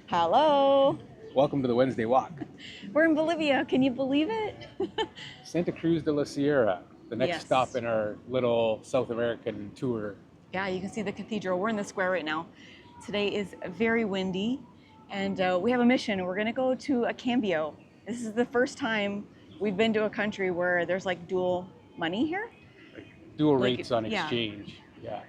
Hello. Welcome to the Wednesday Walk. We're in Bolivia. Can you believe it? Santa Cruz de la Sierra, the next Yes. stop in our little South American tour. Yeah, you can see the cathedral. We're in the square right now. Today is very windy, and we have a mission. We're going to go to a Cambio. This is the first time we've been to a country where there's like dual money here. Dual Like, rates on yeah. exchange. Yeah.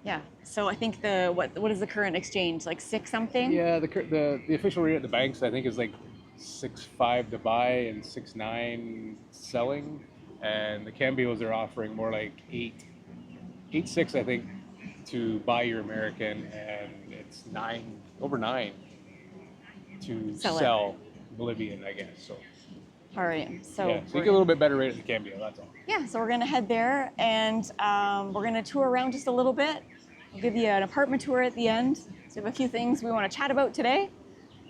Yeah. So I think what is the current exchange? Like six something? Yeah, the official rate at the banks I think is like 6.5 to buy and 6.9 selling, and the Cambios are offering more like 8.6 I think to buy your American, and it's over 9 to sell Bolivian, I guess. So All right. So yeah, so you get a little bit better rate at the Cambio. That's all. yeah, so we're gonna head there, and we're gonna tour around just a little bit. We'll give you an apartment tour at the end. So we have a few things we want to chat about today.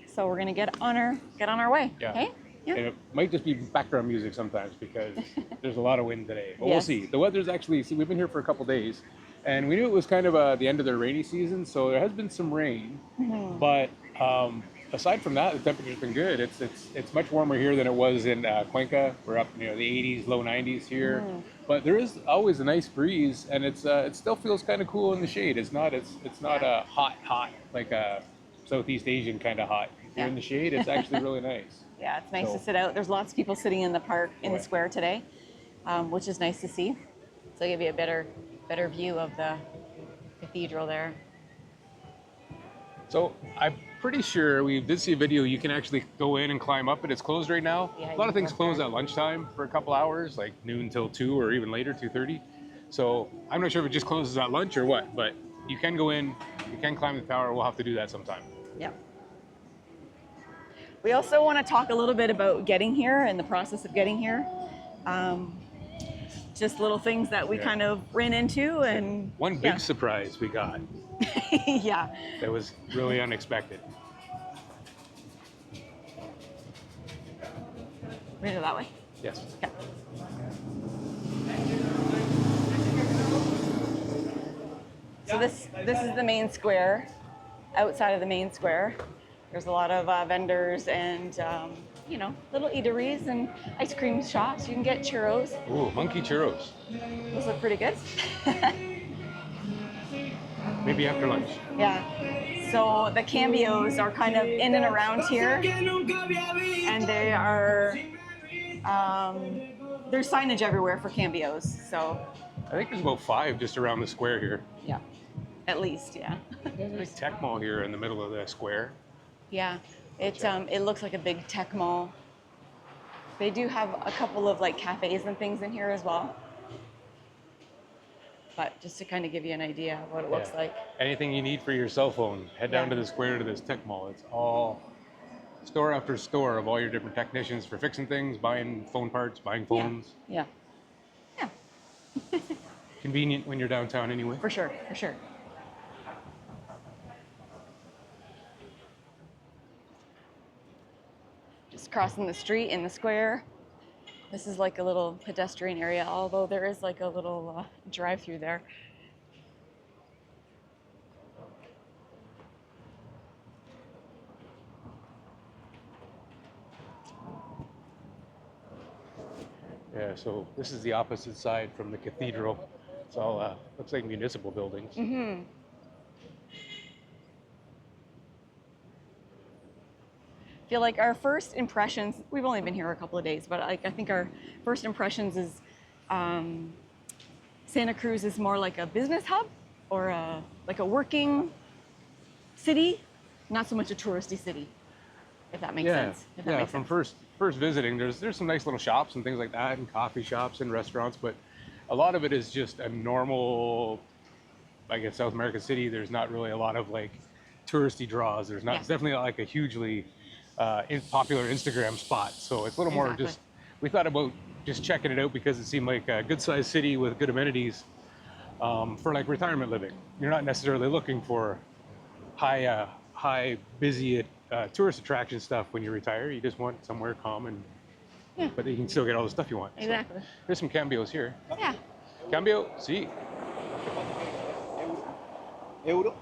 So we're gonna get on our way. Yeah. Okay? Yeah. And it might just be background music sometimes because there's a lot of wind today. But Yes. we'll see. The weather's actually, we've been here for a couple days, and we knew it was kind of the end of the rainy season, so there has been some rain. Mm-hmm. But aside from that, the temperature's been good. It's much warmer here than it was in Cuenca. We're up the 80s, low 90s here. Mm. But there is always a nice breeze, and it still feels kind of cool in the shade. It's not a hot like a Southeast Asian kind of hot. If you're in the shade, it's actually really nice. Yeah, it's nice to sit out. There's lots of people sitting in the park, in the square today, which is nice to see. So give you a better view of the cathedral there. So I'm pretty sure we did see a video. You can actually go in and climb up it. It's closed right now. Yeah, a lot of you things can close go at lunchtime for a couple hours, like noon till 2 or even later, 2:30. So I'm not sure if it just closes at lunch or what, but you can go in, you can climb the tower. We'll have to do that sometime. Yeah. We also want to talk a little bit about getting here and the process of getting here. Just little things that we kind of ran into, and one big surprise we got. yeah. That was really unexpected. We go that way. Yes. Okay. So this is the main square. Outside of the main square, there's a lot of vendors and little eateries and ice cream shops. You can get churros. Ooh, monkey churros. Those look pretty good. Maybe after lunch. Yeah. So the Cambios are kind of in and around here, and they are there's signage everywhere for Cambios. So I think there's about 5 just around the square here. yeah, at least, yeah. There's a big tech mall here in the middle of the square. Yeah, it looks like a big tech mall. They do have a couple of like cafes and things in here as well. But just to kind of give you an idea of what it looks like. Anything you need for your cell phone, head down to the square to this tech mall. It's all store after store of all your different technicians for fixing things, buying phone parts, buying phones. Yeah. Yeah. Convenient when you're downtown anyway. For sure, for sure. Just crossing the street in the square. This is like a little pedestrian area, although there is like a little drive-through there. Yeah, so this is the opposite side from the cathedral. It's all looks like municipal buildings. Mm-hmm. Feel like our first impressions, we've only been here a couple of days, but I think our first impressions is Santa Cruz is more like a business hub or like a working city, not so much a touristy city, if that makes sense. If that makes from sense. first visiting, there's some nice little shops and things like that, and coffee shops and restaurants, but a lot of it is just a normal, like a South American city. There's not really a lot of like touristy draws. There's not. It's definitely not like a hugely popular Instagram spot. So it's a little more just. We thought about just checking it out because it seemed like a good-sized city with good amenities for like retirement living. You're not necessarily looking for high busy tourist attraction stuff when you retire. You just want somewhere calm and but you can still get all the stuff you want. Exactly. So, there's some Cambios here. Yeah. Cambio, sí. Euro?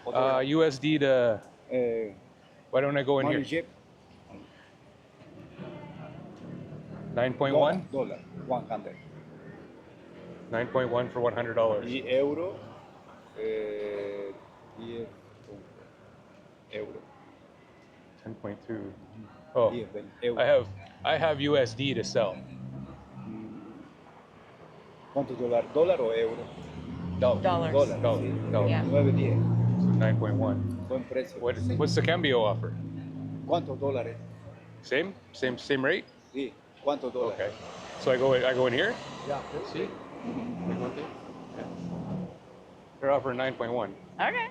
USD to Why don't I go in Money here? ship, 9.1? dollar, 100. 9.1 for $100. Y euro, 10 euro. 10.2. Oh, 10, 20 euro. I have USD to sell. ¿Cuántos dólares? ¿Dólar o euro? Dollars. Dollars. Dollars. Yeah. 9, 10. So 9.1. Buen precio. What's the Cambio offer? ¿Cuántos dólares? Same rate? Sí. ¿Cuántos dólares? Okay. So I go in here? Yeah. See? Like one thing? Yeah. They're offering 9.1. Okay.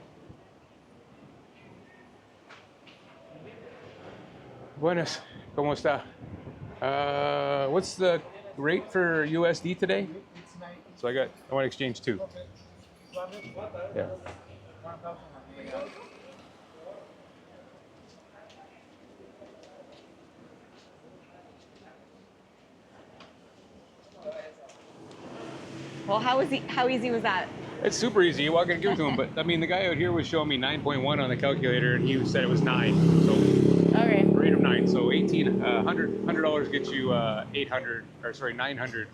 Buenas. ¿Cómo está? What's the rate for USD today? So I want to exchange two. Yeah. Well, how easy was that? It's super easy. You walk in and give it to him. But I mean, the guy out here was showing me 9.1 on the calculator, and he said it was 9. So Okay. rate of 9. So $100 gets you 900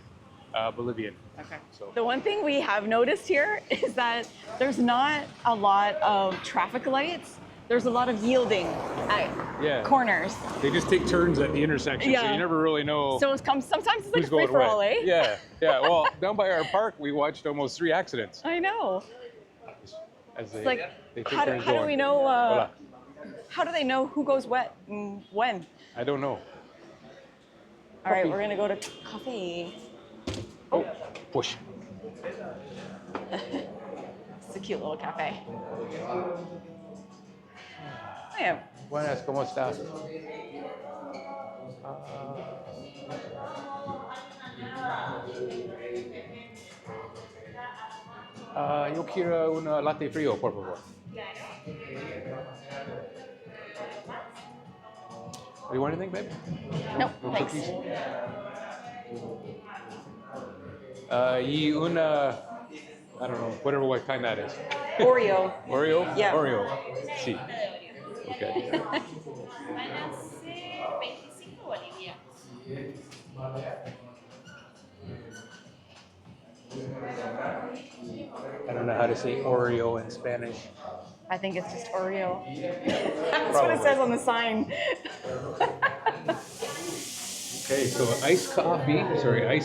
Bolivian. Okay. So The one thing we have noticed here is that there's not a lot of traffic lights. There's a lot of yielding at yeah, corners. they just take turns at the intersection, so Yeah. you never really know. So sometimes it's like who's a free going for all, where. eh? Yeah, yeah. Well, down by our park, we watched almost 3 accidents I know. as they, It's like, they take how do turns going. we know? Hola. How do they know who goes wet and when? I don't know. All right, Coffee. we're gonna go to coffee. Oh, push. It's a cute little cafe. Oh, yeah. Buenas, ¿cómo estás? Yo quiero un latte frío, por favor. Do you want anything, babe? Nope, No thanks. cookies? Y una, I don't know, whatever what kind that is. Oreo. Oreo? Yeah. Oreo. Sí. Okay. Van a ser 25 bolivianos. I don't know how to say Oreo in Spanish. I think it's just Oreo. That's what it says on the sign. Okay, so iced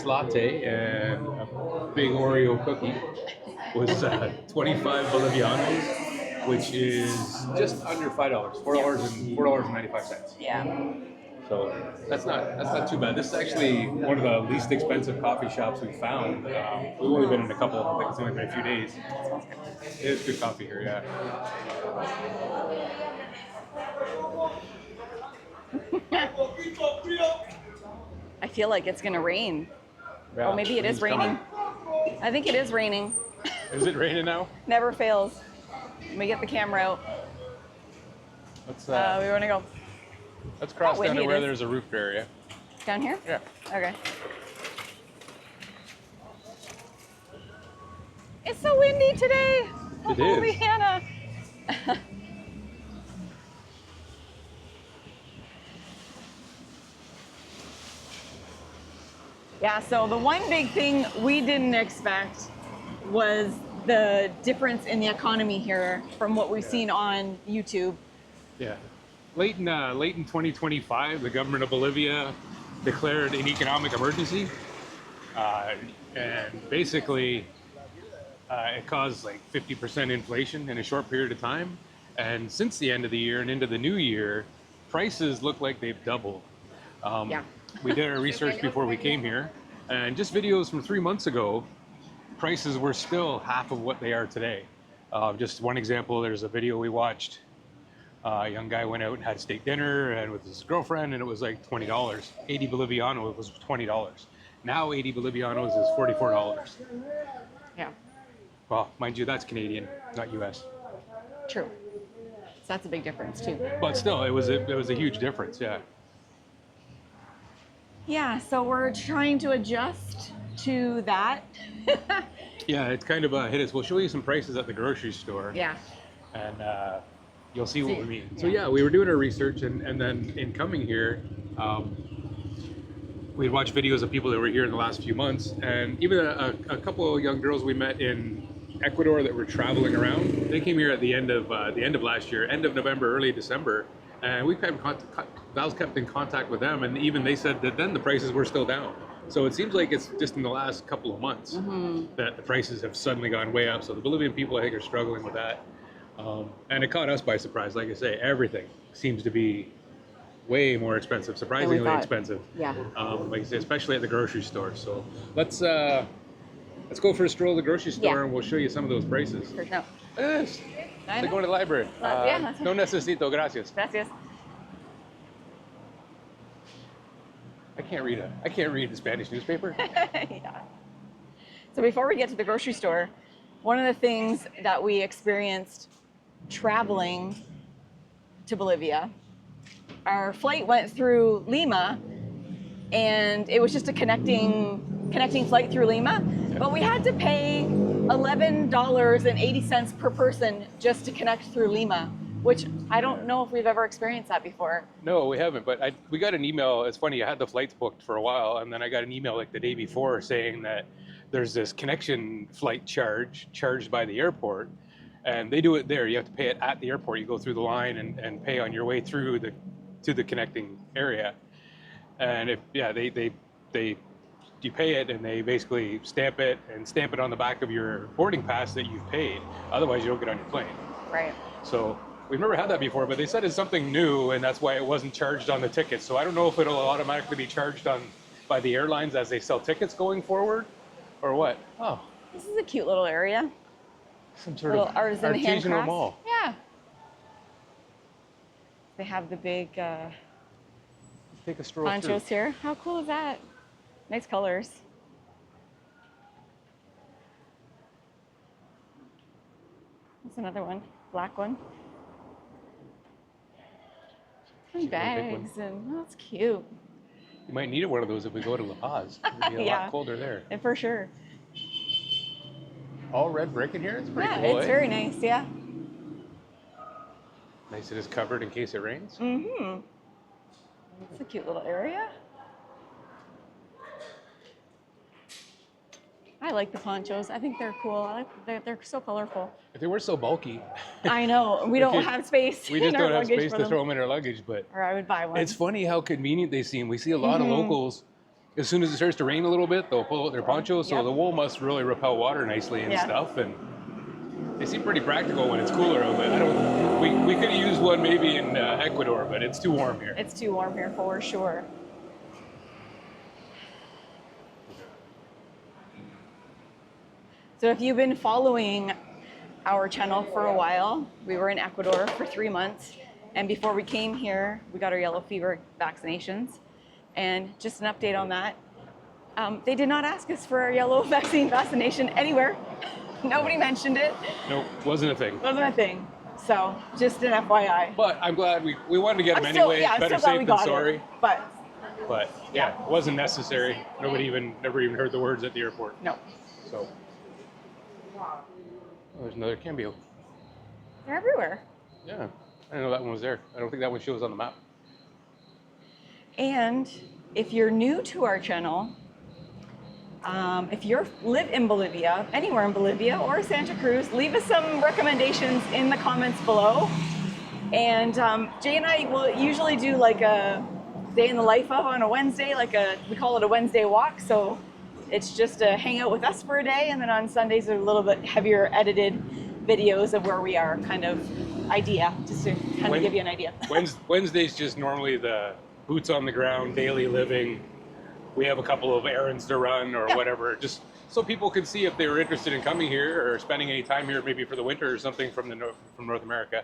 latte and a big Oreo cookie was 25 Bolivianos, which is just under $5, $4.95. Yeah. So that's not too bad. This is actually one of the least expensive coffee shops we found. We've only been in a couple. I think it's only been a few days. It is good coffee here, yeah. I feel like it's gonna rain. Yeah, Oh, maybe it is it's coming. raining. I think it is raining. Is it raining now? Never fails. Let me get the camera out. Let's We want to go let's cross How down to windy it where is. there's a roofed area. down here. Yeah. Okay. It's so windy today. It Holy is. Hannah. Yeah, so the one big thing we didn't expect was the difference in the economy here from what we've seen on YouTube. Yeah. Late in 2025, the government of Bolivia declared an economic emergency, and basically it caused like 50% inflation in a short period of time. And since the end of the year and into the new year, prices look like they've doubled. Yeah. We did our research before we came here, and just videos from 3 months ago, prices were still half of what they are today. Just one example, there's a video we watched. A young guy went out and had steak dinner and with his girlfriend, and it was like $20. 80 Boliviano was $20. Now 80 Bolivianos is $44. Yeah, Well, mind you, that's Canadian, not US. true. So that's a big difference too. But still, it was a huge difference, yeah. Yeah, so we're trying to adjust to that. Yeah, it's kind of hit us. We'll show you some prices at the grocery store. Yeah. And you'll see what we mean. So yeah, we were doing our research, and then in coming here, we'd watched videos of people that were here in the last few months, and even a couple of young girls we met in Ecuador that were traveling around. They came here at the end of last year, end of November, early December, and Val's kept in contact with them, and even they said that then the prices were still down. So it seems like it's just in the last couple of months that the prices have suddenly gone way up. So the Bolivian people, I think, are struggling with that. And it caught us by surprise. Like I say, everything seems to be way more expensive, surprisingly expensive. Yeah. Like I say, especially at the grocery store. So let's go for a stroll at the grocery store and we'll show you some of those prices. No. Look at this. It's like going to the library. No necesito, gracias. Gracias. I can't read the Spanish newspaper. Yeah. So before we get to the grocery store, one of the things that we experienced traveling to Bolivia, our flight went through Lima, and it was just a connecting flight through Lima, but we had to pay $11.80 per person just to connect through Lima, which I don't know if we've ever experienced that before. No, we haven't, but we got an email. It's funny, I had the flights booked for a while, and then I got an email like the day before saying that there's this connection flight charged by the airport, and they do it there. You have to pay it at the airport. You go through the line and pay on your way through to the connecting area. And you pay it, and they basically stamp it on the back of your boarding pass that you've paid. Otherwise, you don't get on your plane. Right. So we've never had that before, but they said it's something new, and that's why it wasn't charged on the tickets. So I don't know if it'll automatically be charged by the airlines as they sell tickets going forward, or what. Oh, This is a cute little area. some sort Little of artisan artisanal handcrafts. mall. Yeah. They have the big Take a stroll ponchos through. here. How cool is that? Nice colors. That's another one, black one. And Cute little big one. bags, and that's cute. You might need one of those if we go to La Paz. It'll be a Yeah. lot colder there. And for sure. All red brick in here. It's pretty Yeah, cool. it's eh? very nice. Yeah. Nice. It is covered in case it rains. Mm-hmm. It's a cute little area. I like the ponchos. I think they're cool. They're so colorful. If they were so bulky, I know. We don't have space. we just in our don't have luggage space for to them. throw them in our luggage. But Or I would buy one. it's funny how convenient they seem. We see a lot of locals. As soon as it starts to rain a little bit, they'll pull out their ponchos. So Yep. the wool must really repel water nicely and Yeah. stuff. And they seem pretty practical when it's cooler out. But I don't. We could have used one maybe in Ecuador, but it's too warm here. It's too warm here for sure. So if you've been following our channel for a while, we were in Ecuador for 3 months. And before we came here, we got our yellow fever vaccinations. And just an update on that. They did not ask us for our yellow vaccination anywhere. Nobody mentioned it. Nope, wasn't a thing. Wasn't a thing. So just an FYI. But I'm glad we wanted to get them I'm still, anyway. yeah, I'm Better still glad we safe than got sorry. it. But But yeah, it wasn't necessary. Never even heard the words at the airport. no, So oh, there's another Cambio. they're everywhere. Yeah, I didn't know that one was there. I don't think that one shows on the map. And if you're new to our channel, if you live in Bolivia, anywhere in Bolivia or Santa Cruz, leave us some recommendations in the comments below. And Jay and I will usually do like a day in the life of on a Wednesday, we call it a Wednesday walk. So it's just a hang out with us for a day, and then on Sundays are a little bit heavier edited videos of where we are, kind of idea, just to kind of give you an idea. Wednesday's just normally the boots on the ground, daily living. We have a couple of errands to run or whatever, just so people can see if they were interested in coming here or spending any time here, maybe for the winter or something from North America.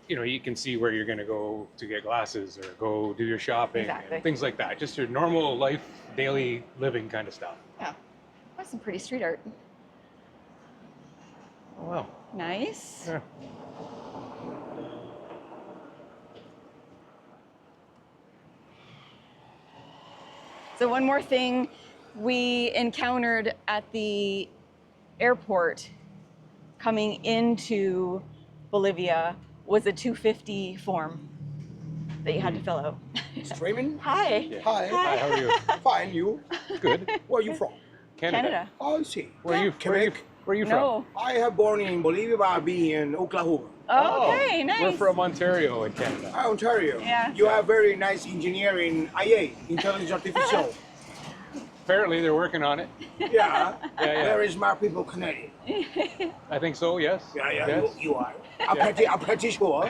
You know, you can see where you're going to go to get glasses or go do your shopping, Exactly. and things like that. Just your normal life, daily living kind of stuff. Yeah, that's some pretty street art. Oh, wow. Nice. Yeah. So one more thing we encountered at the airport coming into Bolivia was a 250 form that you had to fill out. Streaming? Hi. Yeah. Hi. Hi, how are you? Fine, you? Good. Where are you from? Canada. Oh, I see. Where are you? Quebec. Where are you from? No. I have born in Bolivia, but I've been in Oklahoma. Okay, nice. We're from Ontario in Canada. Ontario. Yeah. You have very nice engineering, IA, intelligence artificial. Apparently, they're working on it. Yeah. Yeah. Very smart people, Canadian. I think so. Yes. Yeah, Yes. you are. I'm pretty sure.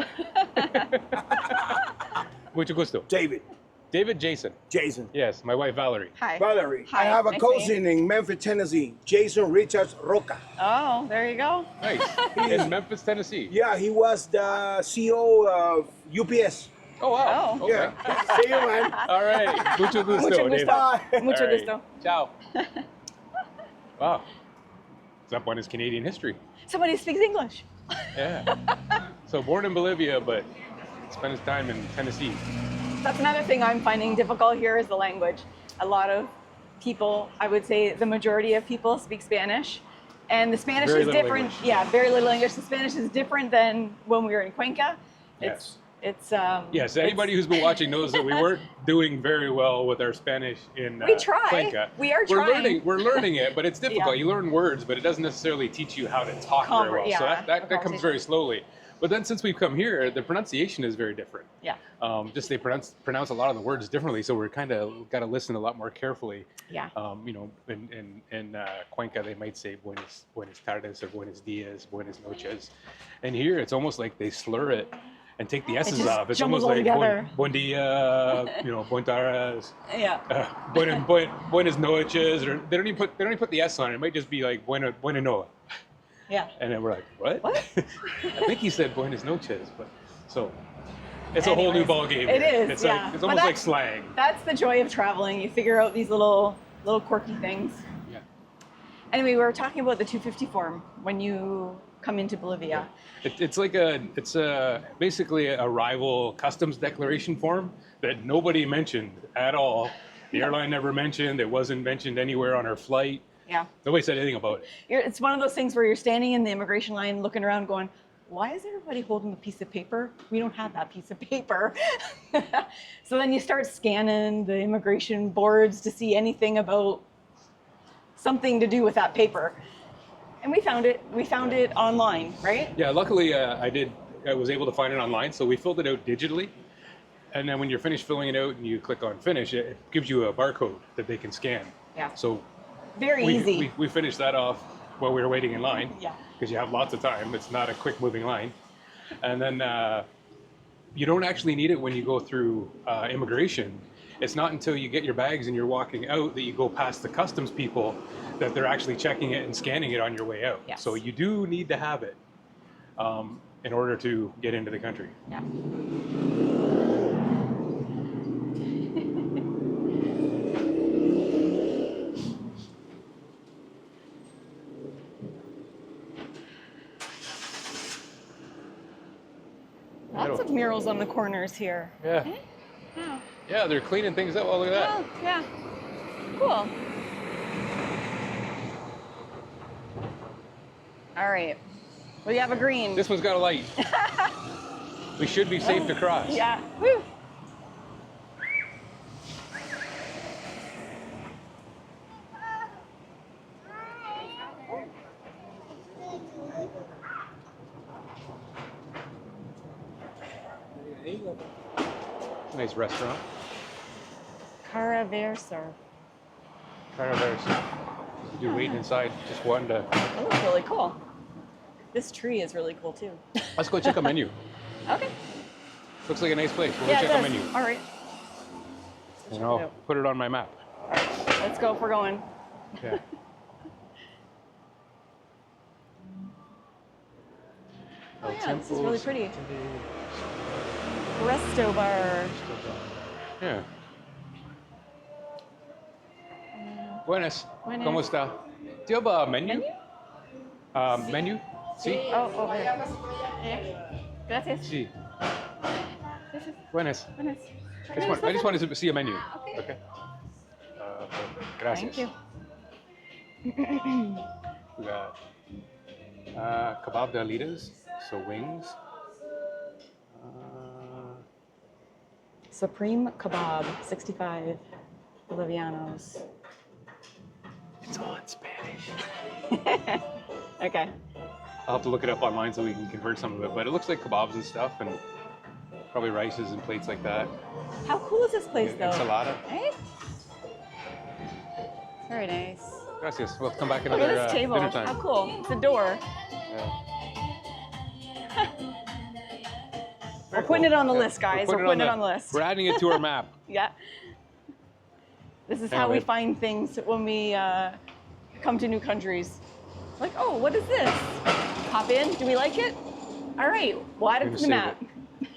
Mucho gusto. David, David Jason. Jason, Yes, my wife Valerie. Hi. Valerie. Hi, I have a nice to meet cousin in Memphis, Tennessee, Jason Richards Roca. Oh, there you go. Nice. In Memphis, Tennessee. Yeah, he was the CEO of UPS. Oh wow. Oh. Okay. Yeah. See you, man. All right. Mucho gusto. Mucho David. gusto. Bye. Mucho All right. gusto. Ciao. Wow. It's up on his Canadian history. Somebody speaks English. Yeah. So born in Bolivia, but spent his time in Tennessee. That's another thing I'm finding difficult here is the language. A lot of people, I would say the majority of people speak Spanish. And the Spanish Very is little different. English. Yeah, very little English. The Spanish is different than when we were in Cuenca. Yes. It's Anybody who's been watching knows that we weren't doing very well with our Spanish in We try. Cuenca. We are we're trying. We're learning it, but it's difficult. Yeah. You learn words, but it doesn't necessarily teach you how to talk very well. So yeah, that comes conversation. very slowly. But then since we've come here, the pronunciation is very different. Yeah. Just they pronounce a lot of the words differently, so we're kind of got to listen a lot more carefully. Yeah. In Cuenca, they might say buenas tardes or buenos dias, buenas noches, and here it's almost like they slur it and take the S's just off. It's jumbles almost all like together. buen dia, buen tardes, Yeah. buenas noches, or they don't even put the S on it. It might just be like buena noa. Yeah. And then we're like, what? What? I think he said buenas noches, but so it's a whole new Anyways, ball game. it here. is, It's yeah. like it's But almost like that's- slang. That's the joy of traveling. You figure out these little quirky things. Yeah. Anyway, we were talking about the 250 form when you come into Bolivia. It's basically a rival customs declaration form that nobody mentioned at all. The airline never mentioned. It wasn't mentioned anywhere on our flight. Yeah. Nobody said anything about it. It's one of those things where you're standing in the immigration line looking around going, why is everybody holding a piece of paper? We don't have that piece of paper. So then you start scanning the immigration boards to see anything about something to do with that paper. And we found it. We found it online, right? Yeah, luckily I was able to find it online, so we filled it out digitally. And then when you're finished filling it out and you click on finish, it gives you a barcode that they can scan. Yeah. So Very easy. we finished that off while we were waiting in line. Yeah. Because you have lots of time. It's not a quick moving line. And then you don't actually need it when you go through immigration. It's not until you get your bags and you're walking out that you go past the customs people that they're actually checking it and scanning it on your way out. Yes. So you do need to have it in order to get into the country. Yeah. Lots of murals on the corners here. Yeah. Yeah. Yeah, they're cleaning things up. Oh, look at that. Oh, yeah. Cool. All right. We have a green. This one's got a light. We should be safe to cross. Yeah. Woo. Nice restaurant. Caraverso. Caraverso. You're waiting inside, just wanting to. That looks really cool. This tree is really cool too. Let's go check a menu. Okay. Looks like a nice place. We'll Yeah, go it check a does. menu. All right. And I'll put it on my map. All right. Let's go if we're going. Yeah. Oh yeah, this is really pretty. Resto bar. Yeah. Buenas. Buenas. ¿Cómo está? Do you have a menu? Menu? Menu? Sí. Oh, yeah. Gracias. Sí. Gracias. Buenas. Buenas. I just wanted to see a menu. Okay. Gracias. Thank you. We got kebab de alitas, so wings. Supreme kebab, 65 Bolivianos. It's all in Spanish. Okay. I'll have to look it up online so we can convert some of it. But it looks like kebabs and stuff, and probably rices and plates like that. How cool is this place, though? Ensalada. Eh? Very nice. Gracias. We'll come back Look another at this table. dinner time. How cool. It's a door. Yeah. We're Very putting cool. it on the Yeah. list, guys. We're putting it on the list. We're adding it to our map. Yeah. This is Hang how on, we babe. find things when we come to new countries. Like, oh, what is this? Hop in. Do we like it? All right. We'll add it We're to the gonna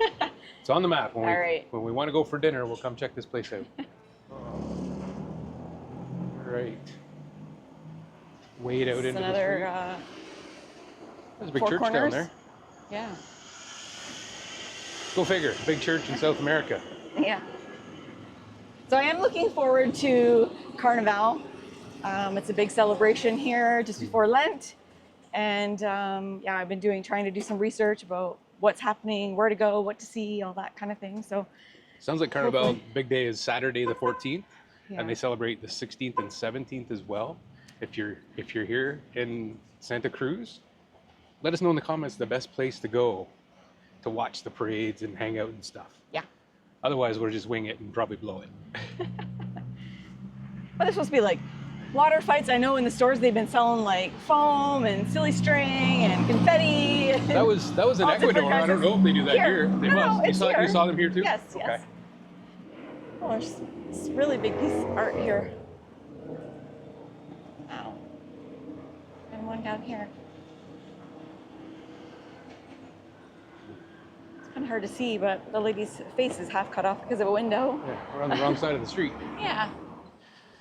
map. It's on the map. When All right. When we want to go for dinner, we'll come check this place out. Right. Wade out It's into the another street. There's a big Four church down Corners. there. Yeah. Go figure. Big church in South America. Yeah. So I am looking forward to Carnival. It's a big celebration here just before Lent. And yeah, I've been trying to do some research about what's happening, where to go, what to see, all that kind of thing. So Sounds like Carnival Hopefully. big day is Saturday the 14th, yeah. and they celebrate the 16th and 17th as well. If you're here in Santa Cruz, let us know in the comments the best place to go to watch the parades and hang out and stuff. Yeah. Otherwise, we'll just wing it and probably blow it. But it's supposed to be like water fights. I know in the stores they've been selling like foam and silly string and confetti. That was in All different Ecuador. I kinds don't of- know if they do that here. They No, must. it's You here. saw them here too? Yes, Okay. yes. Oh, there's this really big piece of art here. Wow. And one down here. It's kind of hard to see, but the lady's face is half cut off because of a window. Yeah, we're on the wrong side of the street. Yeah.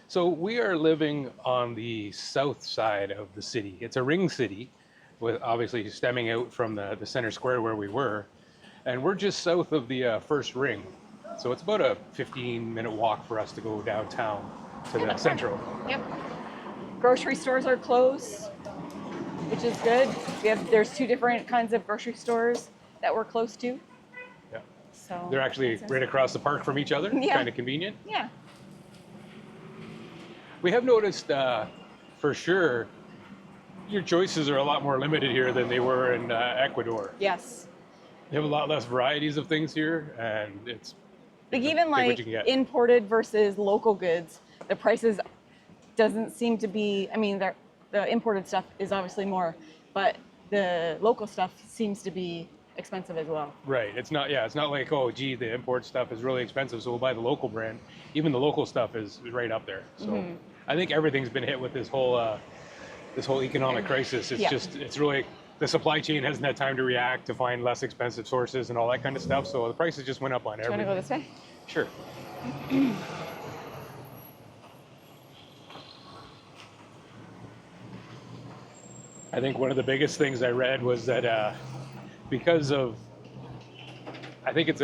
So we are living on the south side of the city. It's a ring city, with obviously stemming out from the center square where we were. And we're just south of the first ring. So it's about a 15-minute walk for us to go downtown to the central. Yep. Grocery stores are closed, which is good. There's two different kinds of grocery stores that we're close to. Yeah. So They're actually right across the park from each other. Yeah. Kind of convenient. Yeah. We have noticed for sure your choices are a lot more limited here than they were in Ecuador. Yes. You have a lot less varieties of things here, and it's Like even pick what like you can get. imported versus local goods, the prices doesn't seem to be. I mean, the imported stuff is obviously more, but the local stuff seems to be expensive as well. right. It's not. Yeah, it's not like, oh, gee, the import stuff is really expensive, so we'll buy the local brand. Even the local stuff is right up there. So Mm-hmm. I think everything's been hit with this whole economic crisis. It's Yeah. it's really the supply chain hasn't had time to react to find less expensive sources and all that kind of stuff. So the prices just went up on Do you want to everything. go this way? Sure. I think one of the biggest things I read was that because of, I think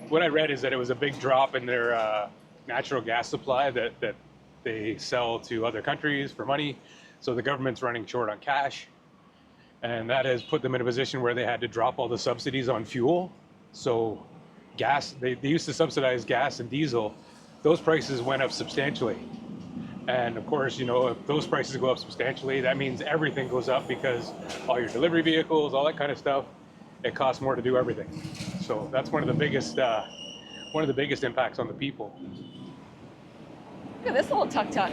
what I read is that it was a big drop in their natural gas supply that they sell to other countries for money. So the government's running short on cash. And that has put them in a position where they had to drop all the subsidies on fuel. So gas, they used to subsidize gas and diesel. Those prices went up substantially. And of course, you know, if those prices go up substantially, that means everything goes up because all your delivery vehicles, all that kind of stuff, it costs more to do everything. So that's one of the biggest impacts on the people. Look at this little tuk-tuk.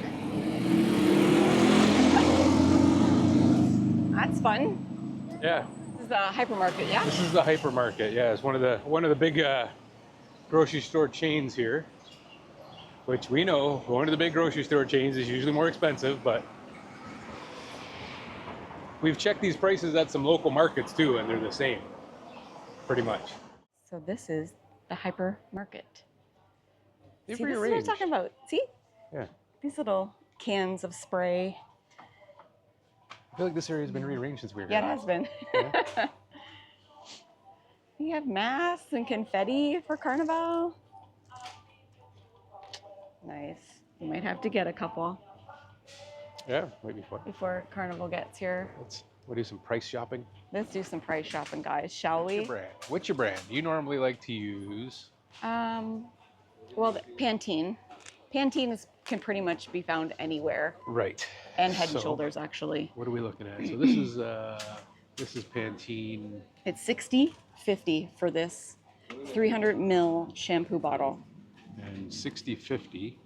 That's fun. Yeah, This is the hypermarket, yeah? this is the hypermarket. Yeah, it's one of the big grocery store chains here, which we know going to the big grocery store chains is usually more expensive, but we've checked these prices at some local markets too, and they're the same, pretty much. So this is the hypermarket. They've See, this is what I'm rearranged. talking about. See? Yeah, These little cans of spray. I feel like this area has been rearranged since we were Yeah, here. it has been. Yeah. You have masks and confetti for Carnival. Nice. You might have to get a couple Yeah, might be fun. before Carnival gets here. We'll do some price shopping. Let's do some price shopping, guys, shall What's your we? brand? What's your brand? You normally like to use. Well, Pantene. Can pretty much be found anywhere, Right. and Head and So, Shoulders actually. what are we looking at? So this is Pantene. It's $60.50 for this 300 ml shampoo bottle. And 60/50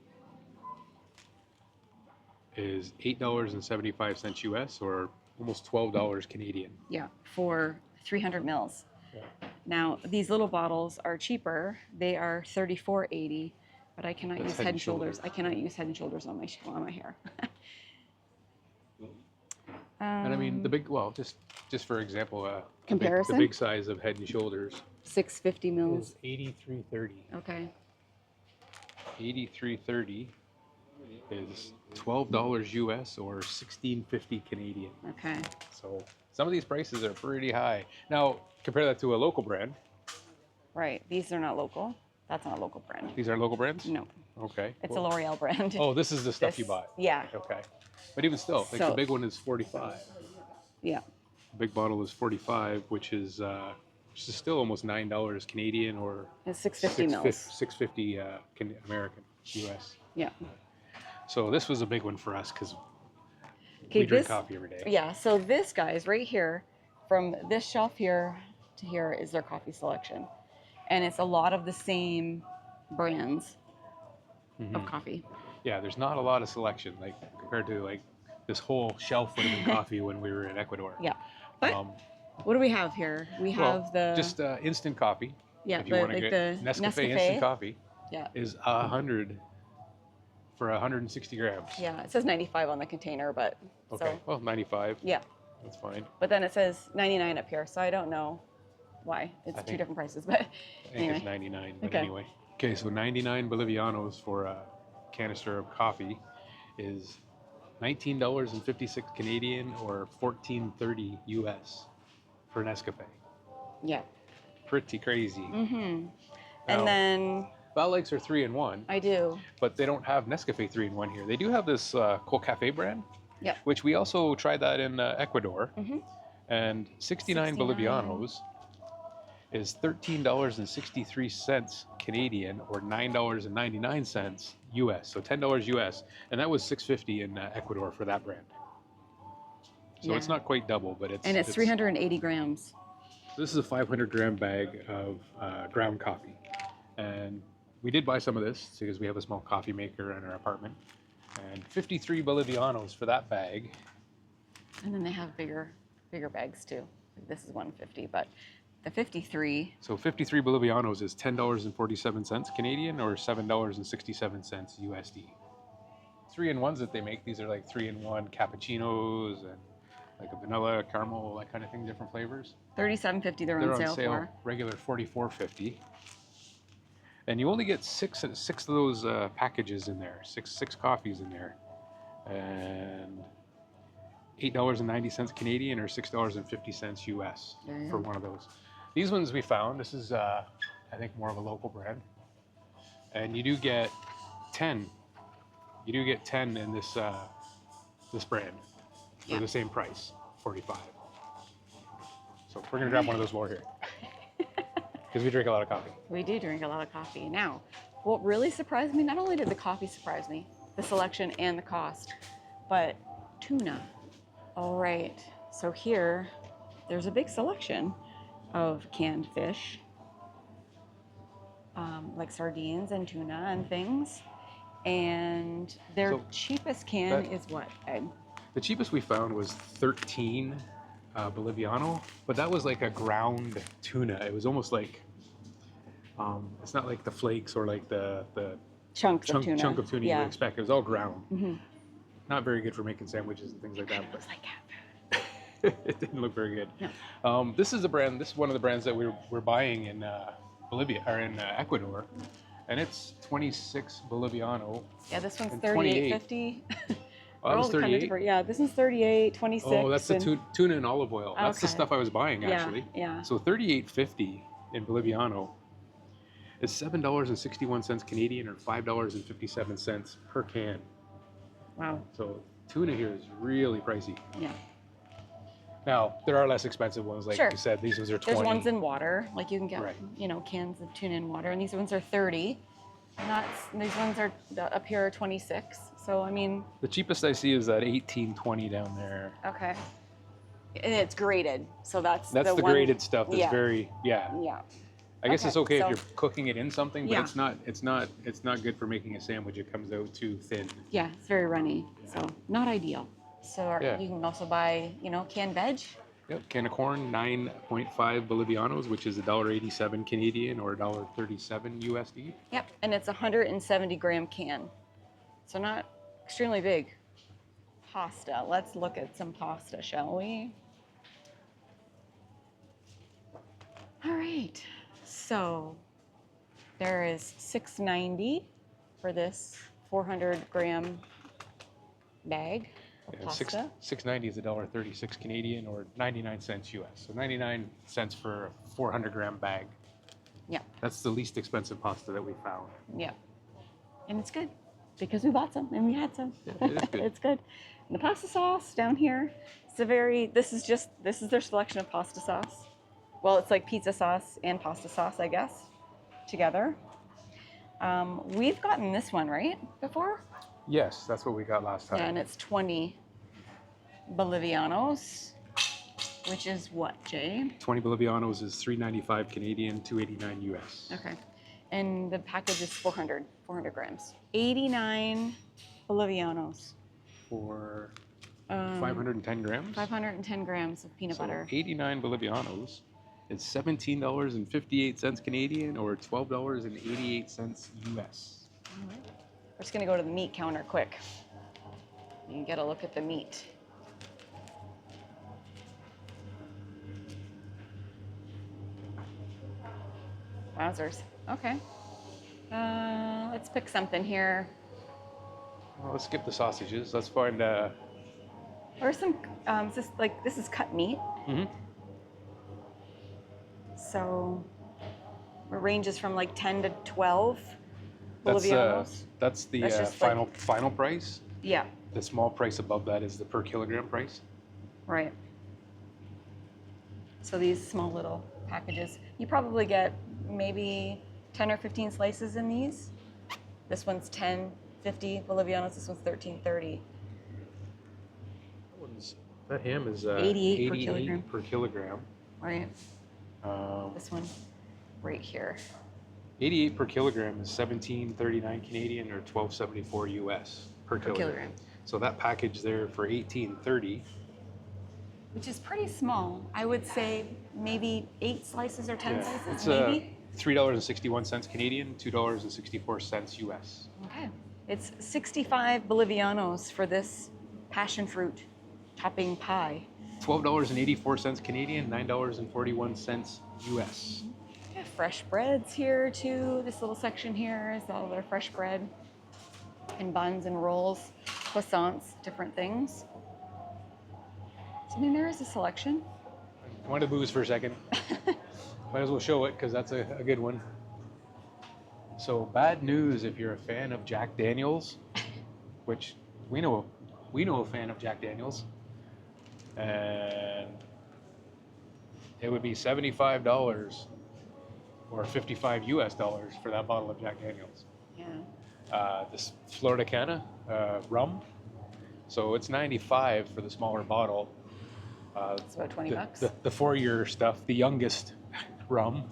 is $8.75 US, or almost $12 Canadian. Yeah, for 300 mils. Yeah. Now these little bottles are cheaper. They are $34.80, but I cannot That's use Head and Shoulders. I cannot use Head and Shoulders on my hair. And I mean just for example, Comparison? the big size of Head and Shoulders 650 mils. is $83.30. Okay. $83.30 is $12 US, or $16.50 Canadian. Okay. So some of these prices are pretty high. Now compare that to a local brand. Right. These are not local. That's not a local brand. These are local brands? No. Okay. It's Well- a L'Oreal brand. Oh, this is the stuff you This- bought. Yeah. Okay. But even still, like So- the big one is 45. Yeah. The big bottle is 45, which is still almost $9 Canadian, or It's 650 mils. 650 American US. Yeah. So this was a big one for us because Okay, we drink this- coffee every day. Yeah. So this, guys, right here, from this shelf here to here is their coffee selection, and it's a lot of the same brands of coffee. Yeah, there's not a lot of selection, like compared to like this whole shelf would have been coffee when we were in Ecuador. Yeah. But what do we have here? We have the just instant coffee. yeah, If you want to like get the Nescafe instant coffee, Yeah. is 100 for 160 grams. Yeah. It says 95 on the container, but Okay. so Well, 95. yeah. That's fine. But then it says 99 up here, so I don't know why. It's two think- different prices, but I think anyway. it's 99, but Okay. anyway. Okay, so 99 Bolivianos for a canister of coffee is $19.56 Canadian, or $14.30 US for Nescafe. Yeah. Pretty crazy. Mm-hmm. Now, And then Val likes are 3-in-1, I do. but they don't have Nescafe 3-in-1 here. They do have this Cold Cafe brand, Yep. which we also tried that in Ecuador. Mhm. And 69 Bolivianos is $13.63 Canadian, or $9.99 US. So $10 US, and that was $6.50 in Ecuador for that brand. So it's Yeah. not quite double, but it's 380 grams. This is a 500-gram bag of ground coffee, and we did buy some of this because we have a small coffee maker in our apartment. And 53 Bolivianos for that bag. And then they have bigger bags too. This is 150, but the 53. So 53 Bolivianos is $10.47 Canadian, or $7.67 USD. 3-in-1s that they make, these are like 3-in-1 cappuccinos and like a vanilla, caramel, that kind of thing, different flavors. $37.50 they're They're on sale for. regular $44.50. And you only get six of those packages in there, six coffees in there. And $8.90 Canadian, or $6.50 US There you for go. one of those. These ones we found, this is I think more of a local brand. And you do get 10. You do get 10 in this this brand for Yeah. the same price, 45. So we're gonna grab one of those more here. Because we drink a lot of coffee. We do drink a lot of coffee. Now, what really surprised me, not only did the coffee surprise me, the selection and the cost, but tuna. All right, so here, there's a big selection of canned fish, like sardines and tuna and things. And their So cheapest can that- is what, Ed? The cheapest we found was 13 Boliviano, but that was like a ground tuna. It was almost like, it's not like the flakes or like the Chunks of tuna. chunk of tuna you Yeah. would expect. It was all ground. Mhm. Not very good for making sandwiches and things like that. It But was like cat food. it didn't look very good. No. This is a brand. This is one of the brands that we're buying in Bolivia, or in Ecuador, and it's 26 Boliviano. Yeah, this one's And 38.50. Oh, that was They're all kinda 38. different. Yeah, this one's 38, 26. Oh, that's the and- tuna and olive oil. That's the Okay. stuff I was buying Yeah, actually. yeah. So 38.50 in Boliviano is $7.61 Canadian, or $5.57 per can. Wow. So tuna here is really pricey. Yeah. Now there are less expensive ones, like Sure. you said. These ones are 20. There's ones in water, like you can get, Right. cans of tuna in water, and these ones are 30. Not these ones are up here are 26. So I mean, The cheapest I see is that 1820 down there. okay. And it's graded, so that's That's the one, graded stuff. That's yeah. very Yeah. I guess it's okay so- if you're cooking it in something, but Yeah. it's not good for making a sandwich. It comes out too thin. Yeah, it's very runny, so not ideal. So Yeah. you can also buy, canned veg. Yep, can of corn, 9.5 Bolivianos, which is $1.87 Canadian or $1.37 USD. Yep, and it's a 170-gram can, so not extremely big. Pasta. Let's look at some pasta, shall we? All right. So there is $6.90 for this 400-gram bag of Yeah, pasta. $6.90 is $1.36 Canadian or 99 cents US. So 99 cents for a 400-gram bag. Yeah, That's the least expensive pasta that we found. yeah. And it's good because we bought some and we had some. Yeah, it is good. It's good. And the pasta sauce down here, this is their selection of pasta sauce. Well, it's like pizza sauce and pasta sauce, I guess, together. We've gotten this one, right, before? Yes, that's what we got last time. Yeah, and it's 20 Bolivianos, which is what, Jay? 20 Bolivianos is $3.95 Canadian, $2.89 US. Okay. And the package is 400 grams. 89 Bolivianos. For 510 grams? 510 grams of peanut So butter. 89 Bolivianos is $17.58 Canadian or $12.88 US. We're just gonna go to the meat counter quick. You can get a look at the meat. Wowzers. Okay. Let's pick something here. Well, let's skip the sausages. Let's find Or some, this is cut meat. mhm. So it ranges from like 10 to 12 That's Bolivianos. that's the That's just like- final price. Yeah, The small price above that is the per kilogram price. right. So these small little packages, you probably get maybe 10 or 15 slices in these. This one's 10.50 Bolivianos, this one's 13.30. That ham is 88 per kilogram. per kilogram. Right, Um, this one right here. 88 per kilogram is 17.39 Canadian or 12.74 US per kilogram. So that package there for 18.30. Which is pretty small. I would say maybe 8 slices or 10 slices, It's maybe. $3.61 Canadian, $2.64 US. Okay. It's 65 Bolivianos for this passion fruit topping pie. $12.84 Canadian, $9.41 US. They have fresh breads here too. This little section here is all their fresh bread and buns and rolls, croissants, different things. So, I mean, there is a selection. I want to booze for a second. Might as well show it because that's a good one. So bad news if you're a fan of Jack Daniels, which we know a fan of Jack Daniels, and it would be $75 or 55 US dollars for that bottle of Jack Daniels. Yeah. This Florida Cana rum, so it's 95 for the smaller bottle. It's about 20 bucks. The 4-year stuff, the youngest rum,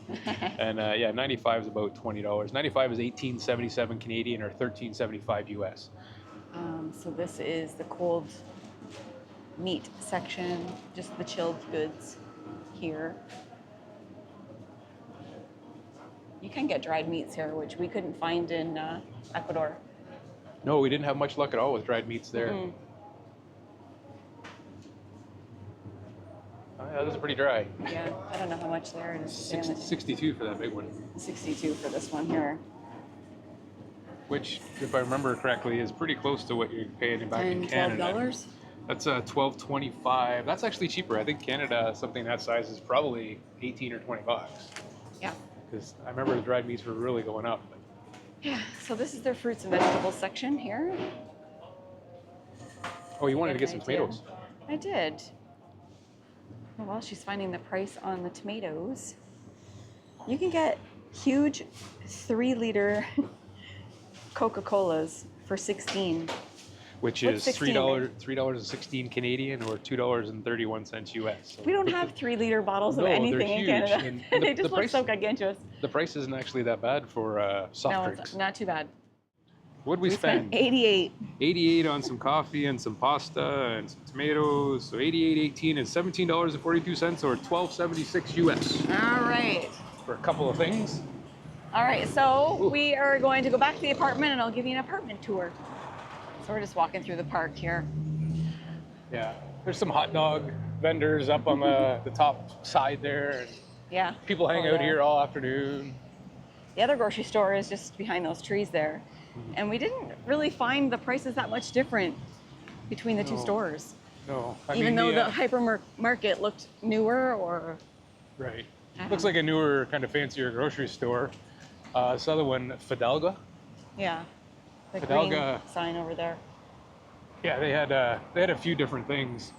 and 95 is about $20. 95 is 18.77 Canadian or 13.75 US. So this is the cold meat section, just the chilled goods here. You can get dried meats here, which we couldn't find in Ecuador. No, we didn't have much luck at all with dried meats there. Mm. Oh, yeah, those are pretty dry. Yeah, I don't know how much there is. 62 for that big one, 62 for this one here. which, if I remember correctly, is pretty close to what you're paying back in $10, Canada. $12? That's $12.25. That's actually cheaper. I think Canada, something that size is probably 18 or 20 bucks. Yeah. Because I remember the dried meats were really going up. Yeah, so this is their fruits and vegetables section here. Oh, you wanted to get some Good idea. tomatoes? I did. Well, while she's finding the price on the tomatoes, you can get huge 3-liter Coca-Colas for 16. which What's is 16, $3.16 Canadian or $2.31 US. So We don't have 3-liter bottles of No, they're anything in huge, Canada. and They the just look price- so gargantuous. the price isn't actually that bad for soft No, drinks. it's not too bad. What'd we spent spend? 88. 88 on some coffee and some pasta and some tomatoes. So 88.18 is $17.42 or $12.76 US All right. for a couple of things. All right, so Ooh. we are going to go back to the apartment and I'll give you an apartment tour. So we're just walking through the park here. Yeah, there's some hot dog vendors up on the top side there. And Yeah. people hang over out there. here all afternoon. The other grocery store is just behind those trees there. And we didn't really find the prices that much different between the two No. stores. No, Even though the hypermarket looked newer or... right. I don't Looks know. like a newer, kind of fancier grocery store. This other one, Fidalga. Yeah. The Fidalga. green sign over there. Yeah, they had a few different things,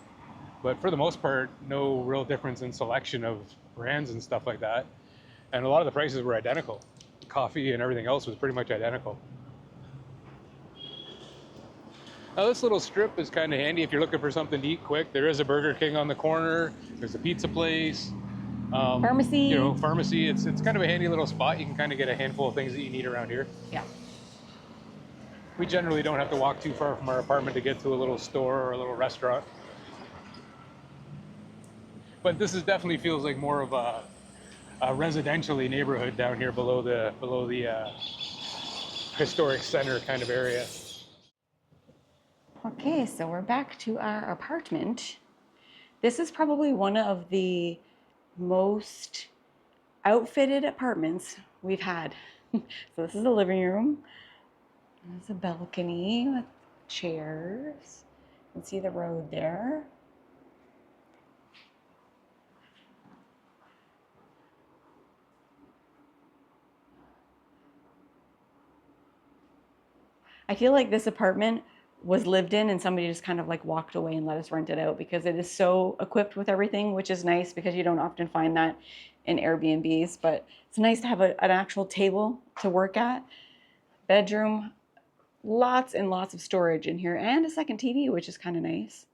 but for the most part, no real difference in selection of brands and stuff like that. And a lot of the prices were identical. Coffee and everything else was pretty much identical. Now this little strip is kind of handy if you're looking for something to eat quick. There is a Burger King on the corner. There's a pizza place. Pharmacy. You know, pharmacy. It's kind of a handy little spot. You can kind of get a handful of things that you need around here. Yeah. We generally don't have to walk too far from our apartment to get to a little store or a little restaurant. But this is definitely feels like more of a residentially neighborhood down here below the historic center kind of area. Okay, so we're back to our apartment. This is probably one of the most outfitted apartments we've had. So this is the living room. There's a balcony with chairs. You can see the road there. I feel like this apartment was lived in and somebody just kind of like walked away and let us rent it out because it is so equipped with everything, which is nice because you don't often find that in Airbnbs. But it's nice to have an actual table to work at. Bedroom, lots and lots of storage in here and a second TV, which is kind of nice.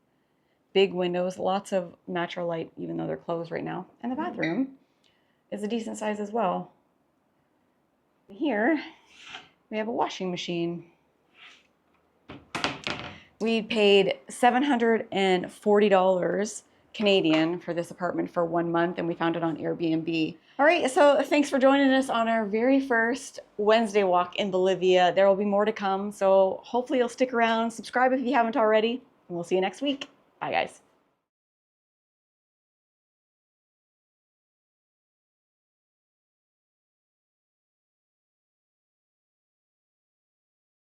Big windows, lots of natural light, even though they're closed right now. And the bathroom is a decent size as well. Here, we have a washing machine. We paid $740 Canadian for this apartment for 1 month, and we found it on Airbnb. All right, so thanks for joining us on our very first Wednesday walk in Bolivia. There will be more to come, so hopefully you'll stick around. Subscribe if you haven't already, and we'll see you next week. Bye, guys.